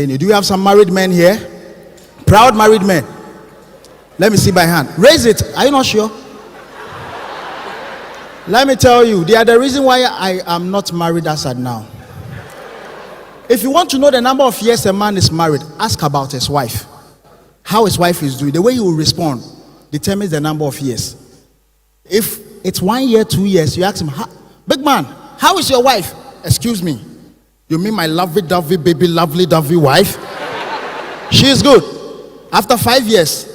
Do we have some married men here? Proud married men. Let me see by hand. Raise it. Are you not sure? Let me tell you, they are the reason why I am not married as at now. If you want to know the number of years a man is married, ask about his wife. How his wife is doing. The way he will respond determines the number of years. If it's 1 year, 2 years, you ask him, big man, how is your wife? Excuse me. You mean my lovey-dovey, baby, lovely-dovey wife? She is good. After 5 years,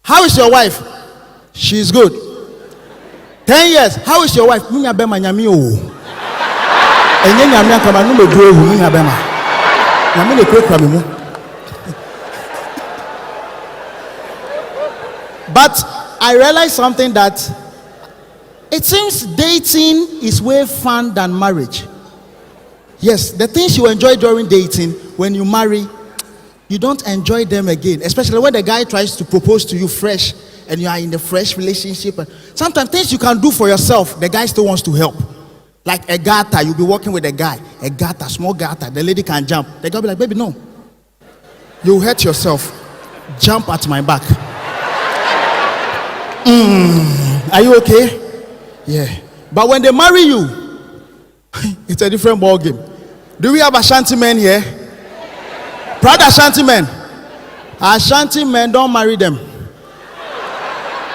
how is your wife? She is good. 10 years, how is your wife? But I realized something, that it seems dating is way fun than marriage. Yes, the things you enjoy during dating, when you marry, you don't enjoy them again. Especially when the guy tries to propose to you fresh and you are in a fresh relationship. Sometimes things you can do for yourself, the guy still wants to help. Like a gutter, you'll be working with a guy, a gutter, small gutter, the lady can jump. The guy will be like, baby, no. You hurt yourself. Jump at my back. Are you okay? Yeah. But when they marry you, it's a different ball game. Do we have Ashanti men here? Proud Ashanti men. Ashanti men, don't marry them.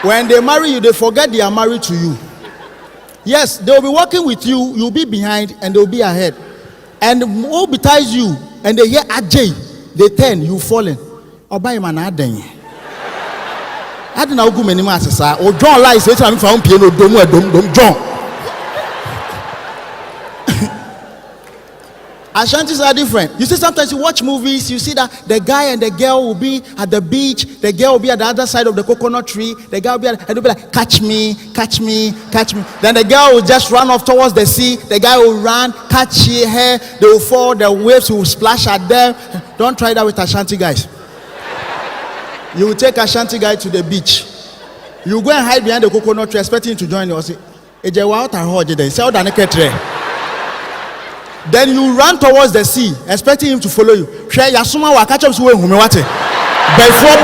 When they marry you, they forget they are married to you. Yes, they will be working with you, you'll be behind and they'll be ahead. And who betides you and they hear Ajay, they turn, you fallen. Oba man aden. Adena ogu menima asesa. O John lies say am fa piano dom John. Ashantis are different. You see, sometimes you watch movies, you see that the guy and the girl will be at the beach, the girl will be at the other side of the coconut tree, the guy will be and they'll be like, catch me, catch me, catch me. Then the girl will just run off towards the sea, the guy will run, catch her, they will fall, the waves will splash at them. Don't try that with Ashanti guys. You will take Ashanti guy to the beach. You go and hide behind the coconut tree, expecting him to join you. Or say, then you run towards the sea, expecting him to follow you. Yasuma wa catch up to whom wate. Before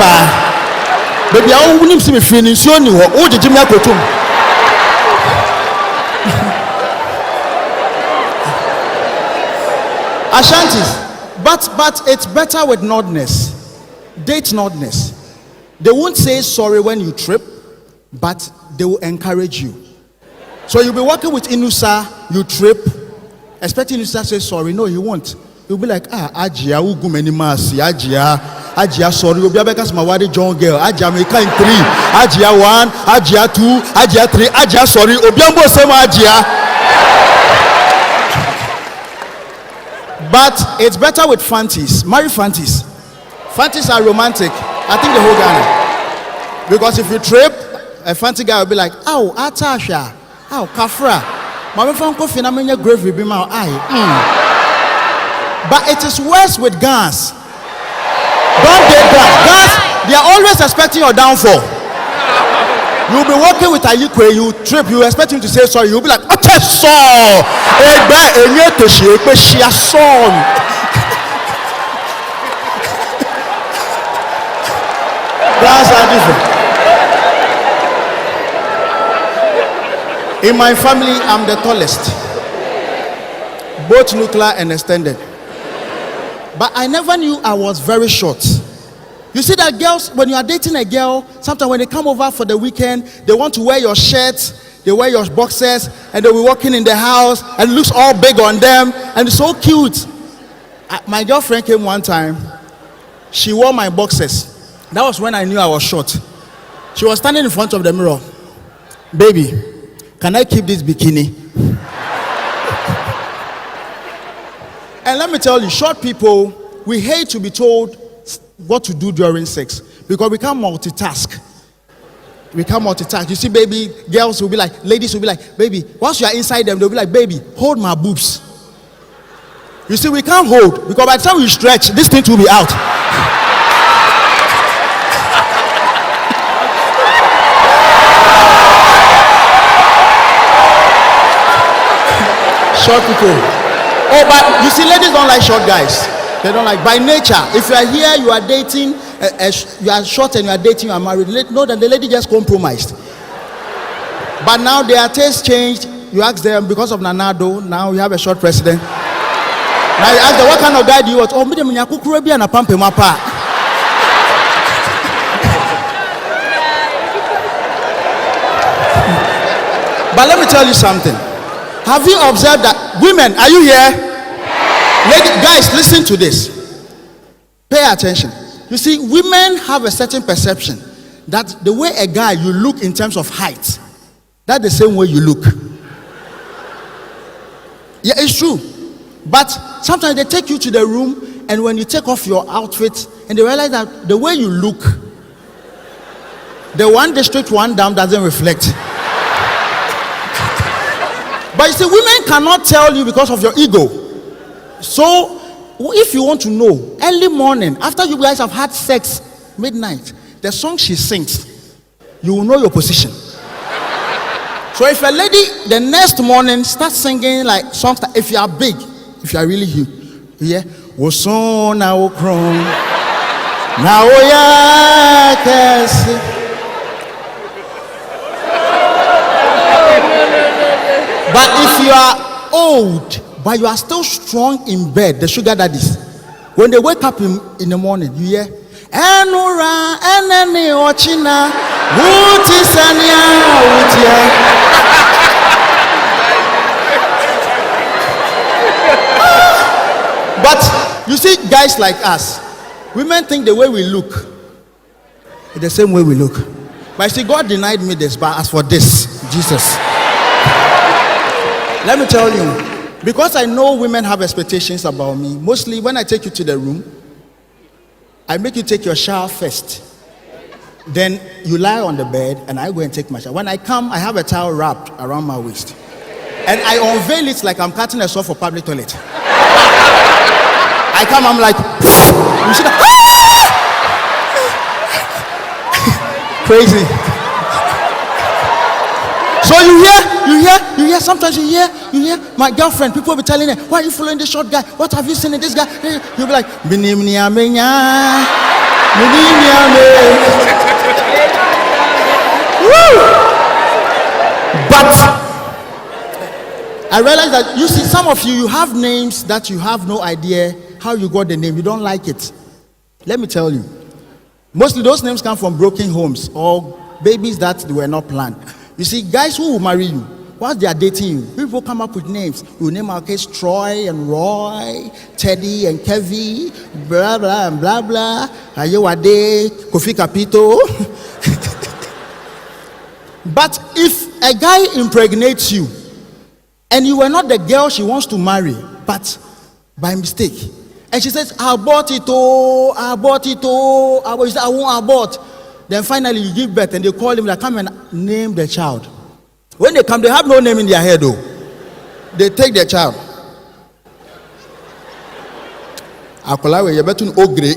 baby, I won't see me finish. You know, oh, the Jimmy Kotum. Ashantis, but it's better with nodness. Date nodness. They won't say sorry when you trip, but they will encourage you. So you'll be working with Inusa, you trip, expecting Inusa to say sorry. No, he won't. You'll be like, Ajia, ugu many masi, Ajia, sorry, you'll be because my wadi John girl, Ajia make in 3, Ajia 1, Ajia 2, Ajia 3, Ajia sorry, Obiambo sema Ajia. But it's better with fancies. Marry fancies. Fancies are romantic. I think the whole Ghana. Because if you trip, a fancy guy will be like, "Oh, Atasha, oh, Kafra, Mama from Kofi na menya grave be my eye." But it is worse with guys. Don't date guys. Guys, they are always expecting your downfall. You'll be working with Ayikwe, you trip, you expect him to say sorry. You'll be like, "Okay, so, Guys are different. In my family, I'm the tallest, both nuclear and extended. But I never knew I was very short. You see that girls, when you are dating a girl, sometimes when they come over for the weekend, they want to wear your shirts, they wear your boxers, and they'll be walking in the house, and it looks all big on them, and it's so cute. My girlfriend came one time, she wore my boxers. That was when I knew I was short. She was standing in front of the mirror. "Baby, can I keep this bikini?" And let me tell you, short people, we hate to be told what to do during sex because we can't multitask. We can't multitask. You see, baby, girls will be like, ladies will be like, "Baby," once you are inside them, they'll be like, "Baby, hold my boobs." You see, we can't hold because by the time we stretch, this thing will be out. Short people. Oh, but you see, ladies don't like short guys. They don't like by nature. If you are here, you are dating, you are short and you are dating, you are married. Know that the lady just compromised. But now their taste changed. You ask them because of Nanado. Now you have a short president. Now you ask them, what kind of guy do you want? Oh, me dem nyakukuru bi na pampe mapa. But let me tell you something. Have you observed that women? Are you here? Guys, listen to this. Pay attention. You see, women have a certain perception that the way a guy you look in terms of height, that's the same way you look. Yeah, it's true. But sometimes they take you to the room, and when you take off your outfit, and they realize that the way you look, the one district, one down doesn't reflect. But you see, women cannot tell you because of your ego. So, if you want to know, early morning, after you guys have had sex, midnight, the song she sings, you will know your position. So if a lady, the next morning, starts singing like songs that if you are big, if you are really huge, yeah, Woson na okron, na oya kesi. But if you are old, but you are still strong in bed, the sugar daddies, when they wake up in the morning, you hear, Enura, enene ochina, wuti sanya, wutia. But you see, guys like us, women think the way we look is the same way we look. But see, God denied me this, but as for this, Jesus. Let me tell you, because I know women have expectations about me, mostly when I take you to the room, I make you take your shower first. Then you lie on the bed and I go and take my shower. When I come, I have a towel wrapped around my waist. And I unveil it like I'm cutting a saw for public toilet. I come, I'm like, you see that? Crazy. So you hear, sometimes you hear, my girlfriend, people will be telling her, why are you following this short guy? What have you seen in this guy? You'll be like, but I realize that, you see, some of you have names that you have no idea how you got the name. You don't like it. Let me tell you. Mostly those names come from broken homes or babies that were not planned. You see, guys who will marry you, whilst they are dating you, people come up with names. You name our case Troy and Roy, Teddy and Kevy, blah, blah, and blah, blah. Ayewade, Kofi Kapito. But if a guy impregnates you, and you were not the girl she wants to marry, but by mistake, and she says, I bought it, I said, I won't abort. Then finally you give birth and they call him, like, come and name the child. When they come, they have no name in their head though. They take their child. Akolawe yebetun ogre.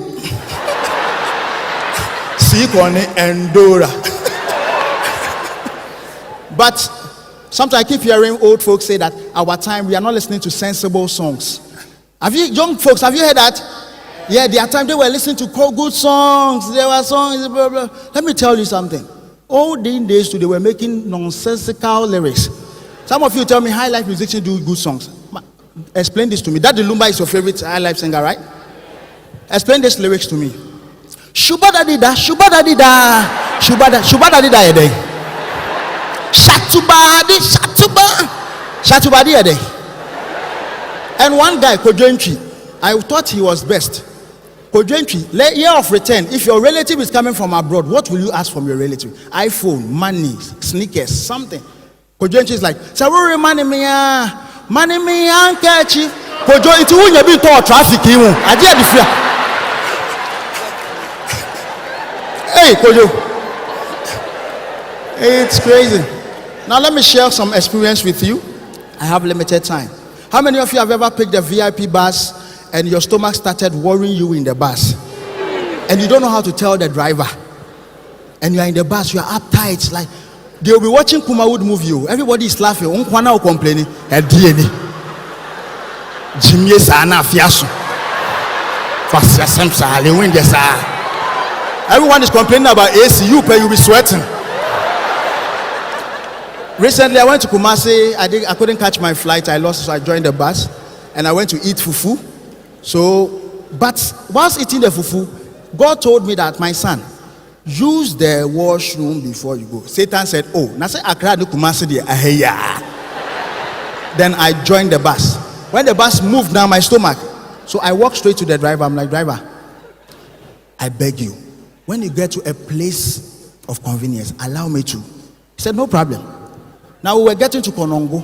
Sikone Endora. But sometimes I keep hearing old folks say that our time we are not listening to sensible songs. Have you, young folks, have you heard that? Yeah, their time they were listening to good songs. There were songs, blah, blah. Let me tell you something. Old days too, they were making nonsensical lyrics. Some of you tell me high life musicians do good songs. Explain this to me. Daddy Lumba is your favorite high life singer, right? Explain these lyrics to me. Shubadadida, shubadadida, shubadadida yede. Shatubadi yede. And one guy, Kojontri, I thought he was best. Kojontri, year of return. If your relative is coming from abroad, what will you ask from your relative? iPhone, money, sneakers, something. Kojontri is like, Saruri money me ankechi. Kojo, it won't be taught traffic. I did the fear. Hey, Kojo. It's crazy. Now let me share some experience with you. I have limited time. How many of you have ever picked a VIP bus and your stomach started worrying you in the bus? And you don't know how to tell the driver. And you are in the bus, you are uptight. Like, they'll be watching Kumawood movie. Everybody is laughing. Unkwana complaining. Everyone is complaining about AC. You'll be sweating. Recently, I went to Kumasi. I couldn't catch my flight. I lost, so I joined the bus, and I went to eat fufu. But whilst eating the fufu, God told me that, my son, use the washroom before you go. Satan said, "Oh, now say Accra to Kumasi there." Then I joined the bus. When the bus moved down my stomach, so I walked straight to the driver. I'm like, "Driver, I beg you, when you get to a place of convenience, allow me to." He said, "No problem." Now we were getting to Konongo.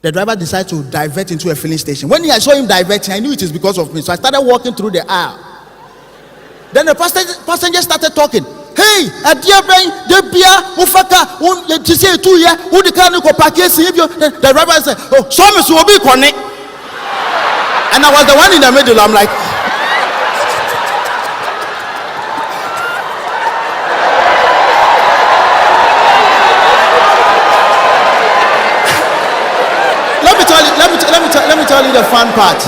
The driver decided to divert into a filling station. When I saw him diverting, I knew it is because of me. So I started walking through the aisle. Then the passenger started talking. "Hey, dear brain, the beer, Ufaka, to say 2 years, who the car go park here, see you." The driver said, "Oh, some will be connect." And I was the one in the middle. I'm like, let me tell you the fun part.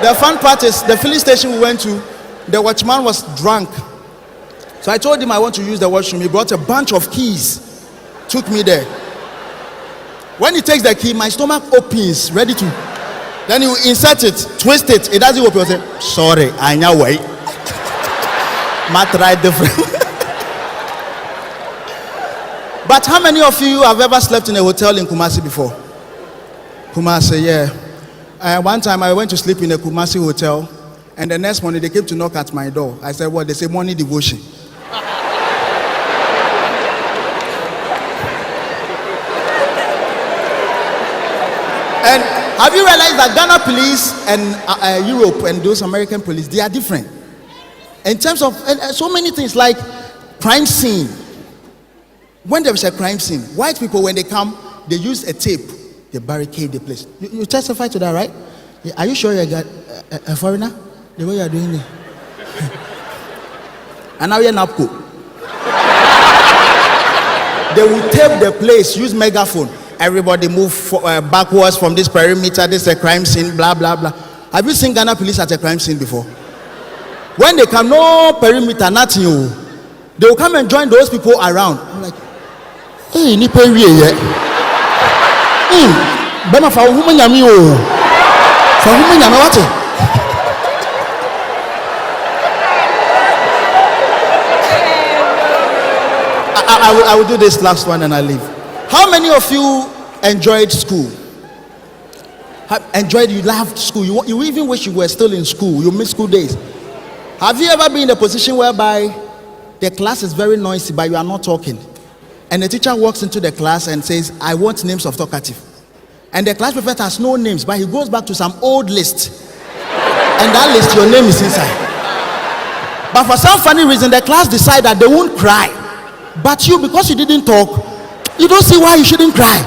The fun part is the filling station we went to, the watchman was drunk. So I told him I want to use the washroom. He brought a bunch of keys, took me there. When he takes the key, my stomach opens, ready to. Then you insert it, twist it. It doesn't open. I say, "Sorry, I know why." Might try different. But how many of you have ever slept in a hotel in Kumasi before? Kumasi, yeah. One time I went to sleep in a Kumasi hotel, and the next morning they came to knock at my door. I said, "What?" They say, "Morning devotion." And have you realized that Ghana police and Europe and those American police, they are different in terms of so many things, like crime scene. When there is a crime scene, white people, when they come, they use a tape. They barricade the place. You testify to that, right? Are you sure you're a foreigner? The way you're doing it. And now you're NAPCO. They will tape the place, use megaphone. Everybody move backwards from this perimeter. This is a crime scene, blah, blah, blah. Have you seen Ghana police at a crime scene before? When they come, no perimeter, nothing. They will come and join those people around. I'm like, "Hey, ni pay yet? Bema fa woman yami o. Fa woman yami what? I will do this last one and I leave. How many of you enjoyed school? You loved school. You even wish you were still in school. You miss school days. Have you ever been in a position whereby the class is very noisy but you are not talking? And the teacher walks into the class and says, "I want names of talkative." And the class prefect has no names, but he goes back to some old list. And that list, your name is inside. But for some funny reason, the class decide that they won't cry. But you, because you didn't talk, you don't see why you shouldn't cry.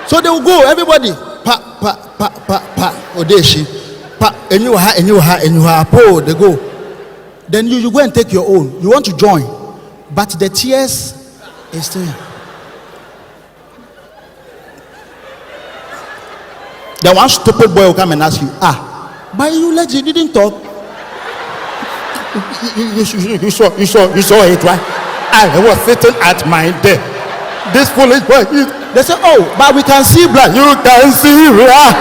So they will go, everybody, pa, pa, pa, pa, pa, odeshi, pa, and you po, they go. Then you go and take your own. You want to join, but the tears is still. Then one stupid boy will come and ask you, but you didn't talk. You saw it, right? I was sitting at my desk. This foolish boy, they say, "Oh, but we can see blood." You can see blood.